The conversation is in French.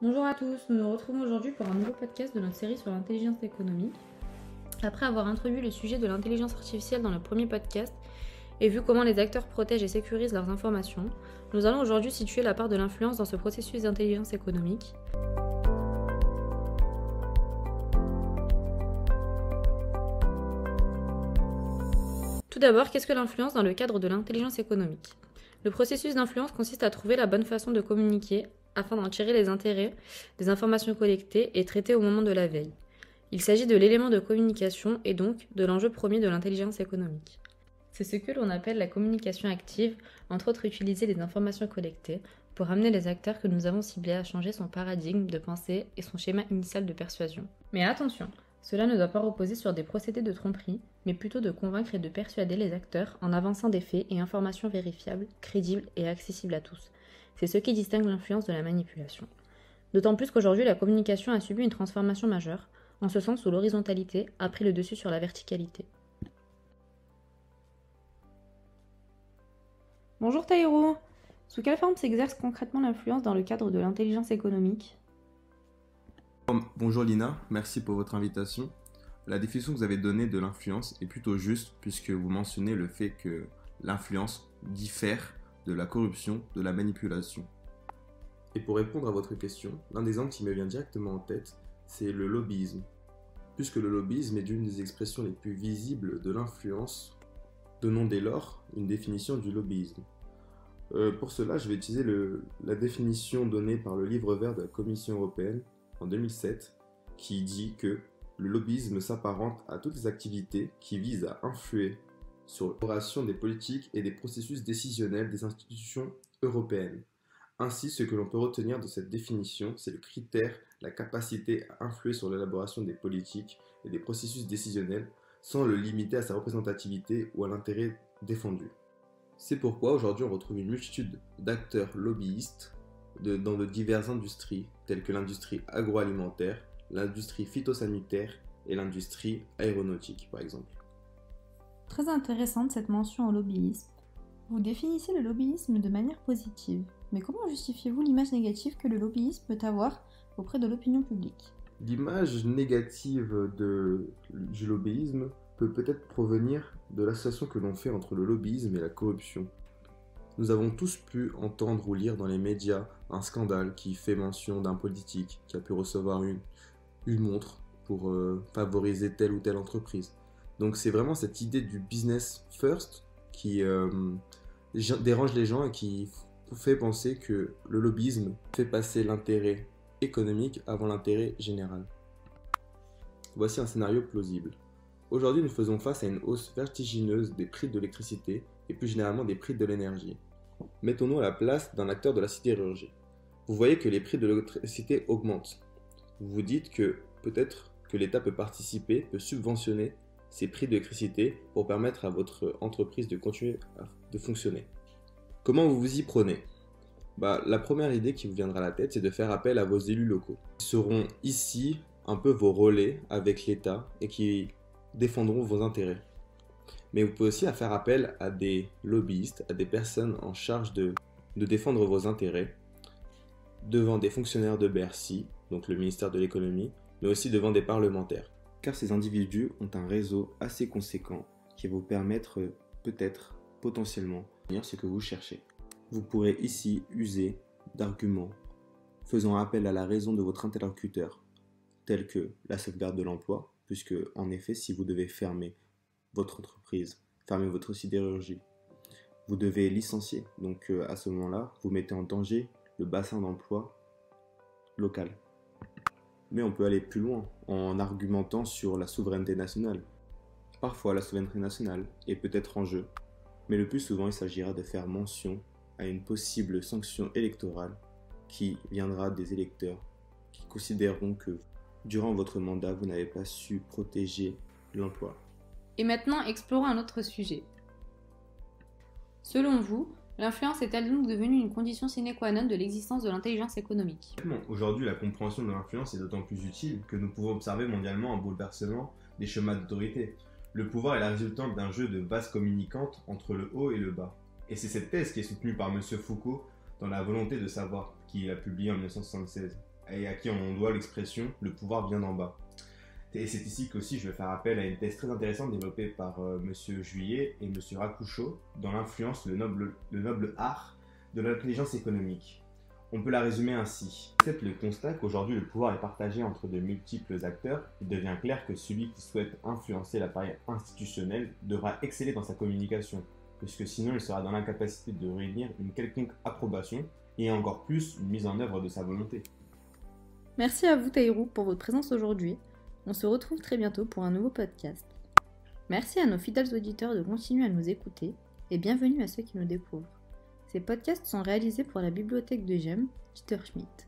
Bonjour à tous, nous nous retrouvons aujourd'hui pour un nouveau podcast de notre série sur l'intelligence économique. Après avoir introduit le sujet de l'intelligence artificielle dans le premier podcast et vu comment les acteurs protègent et sécurisent leurs informations, nous allons aujourd'hui situer la part de l'influence dans ce processus d'intelligence économique. Tout d'abord, qu'est-ce que l'influence dans le cadre de l'intelligence économique ? Le processus d'influence consiste à trouver la bonne façon de communiquer afin d'en tirer les intérêts des informations collectées et traitées au moment de la veille. Il s'agit de l'élément de communication et donc de l'enjeu premier de l'intelligence économique. C'est ce que l'on appelle la communication active, entre autres utiliser les informations collectées pour amener les acteurs que nous avons ciblés à changer son paradigme de pensée et son schéma initial de persuasion. Mais attention, cela ne doit pas reposer sur des procédés de tromperie, mais plutôt de convaincre et de persuader les acteurs en avançant des faits et informations vérifiables, crédibles et accessibles à tous. C'est ce qui distingue l'influence de la manipulation. D'autant plus qu'aujourd'hui, la communication a subi une transformation majeure, en ce sens où l'horizontalité a pris le dessus sur la verticalité. Bonjour Taïro. Sous quelle forme s'exerce concrètement l'influence dans le cadre de l'intelligence économique ? Bonjour Lina, merci pour votre invitation. La définition que vous avez donnée de l'influence est plutôt juste puisque vous mentionnez le fait que l'influence diffère de la corruption, de la manipulation. Et pour répondre à votre question, l'un des exemples qui me vient directement en tête, c'est le lobbyisme. Puisque le lobbyisme est l'une des expressions les plus visibles de l'influence, donnons dès lors une définition du lobbyisme. Pour cela, je vais utiliser la définition donnée par le livre vert de la Commission européenne en 2007, qui dit que le lobbyisme s'apparente à toutes les activités qui visent à influer sur l'élaboration des politiques et des processus décisionnels des institutions européennes. Ainsi, ce que l'on peut retenir de cette définition, c'est le critère, la capacité à influer sur l'élaboration des politiques et des processus décisionnels sans le limiter à sa représentativité ou à l'intérêt défendu. C'est pourquoi aujourd'hui on retrouve une multitude d'acteurs lobbyistes dans de diverses industries, telles que l'industrie agroalimentaire, l'industrie phytosanitaire et l'industrie aéronautique, par exemple. Très intéressante cette mention au lobbyisme. Vous définissez le lobbyisme de manière positive, mais comment justifiez-vous l'image négative que le lobbyisme peut avoir auprès de l'opinion publique ? L'image négative du lobbyisme peut peut-être provenir de l'association que l'on fait entre le lobbyisme et la corruption. Nous avons tous pu entendre ou lire dans les médias un scandale qui fait mention d'un politique qui a pu recevoir une montre pour favoriser telle ou telle entreprise. Donc c'est vraiment cette idée du business first qui dérange les gens et qui fait penser que le lobbyisme fait passer l'intérêt économique avant l'intérêt général. Voici un scénario plausible. Aujourd'hui, nous faisons face à une hausse vertigineuse des prix de l'électricité et plus généralement des prix de l'énergie. Mettons-nous à la place d'un acteur de la sidérurgie. Vous voyez que les prix de l'électricité augmentent. Vous vous dites que peut-être que l'État peut participer, peut subventionner ces prix de l'électricité pour permettre à votre entreprise de continuer de fonctionner. Comment vous vous y prenez ? La première idée qui vous viendra à la tête, c'est de faire appel à vos élus locaux. Ils seront ici un peu vos relais avec l'État et qui défendront vos intérêts. Mais vous pouvez aussi faire appel à des lobbyistes, à des personnes en charge de défendre vos intérêts devant des fonctionnaires de Bercy, donc le ministère de l'économie, mais aussi devant des parlementaires. Car ces individus ont un réseau assez conséquent qui va vous permettre peut-être, potentiellement, d'obtenir ce que vous cherchez. Vous pourrez ici user d'arguments faisant appel à la raison de votre interlocuteur, tels que la sauvegarde de l'emploi, puisque en effet, si vous devez fermer votre entreprise, fermer votre sidérurgie, vous devez licencier. Donc à ce moment-là, vous mettez en danger le bassin d'emploi local. Mais on peut aller plus loin en argumentant sur la souveraineté nationale. Parfois, la souveraineté nationale est peut-être en jeu, mais le plus souvent, il s'agira de faire mention à une possible sanction électorale qui viendra des électeurs qui considéreront que durant votre mandat, vous n'avez pas su protéger l'emploi. Et maintenant, explorons un autre sujet. Selon vous, l'influence est-elle donc devenue une condition sine qua non de l'existence de l'intelligence économique ? Aujourd'hui, la compréhension de l'influence est d'autant plus utile que nous pouvons observer mondialement un bouleversement des schémas d'autorité. Le pouvoir est la résultante d'un jeu de vases communicantes entre le haut et le bas. Et c'est cette thèse qui est soutenue par M. Foucault dans La volonté de savoir, qu'il a publié en 1976. et à qui on doit l'expression « le pouvoir vient d'en bas ». Et c'est ici qu'aussi je vais faire appel à une thèse très intéressante développée par Monsieur Juillet et Monsieur Rakucho dans l'influence, le noble art de l'intelligence économique. On peut la résumer ainsi. Accepte le constat qu'aujourd'hui le pouvoir est partagé entre de multiples acteurs, il devient clair que celui qui souhaite influencer l'appareil institutionnel devra exceller dans sa communication, puisque sinon il sera dans l'incapacité de réunir une quelconque approbation et encore plus une mise en œuvre de sa volonté. Merci à vous Taïrou pour votre présence aujourd'hui. On se retrouve très bientôt pour un nouveau podcast. Merci à nos fidèles auditeurs de continuer à nous écouter et bienvenue à ceux qui nous découvrent. Ces podcasts sont réalisés pour la bibliothèque de GEM, Dieter Schmidt.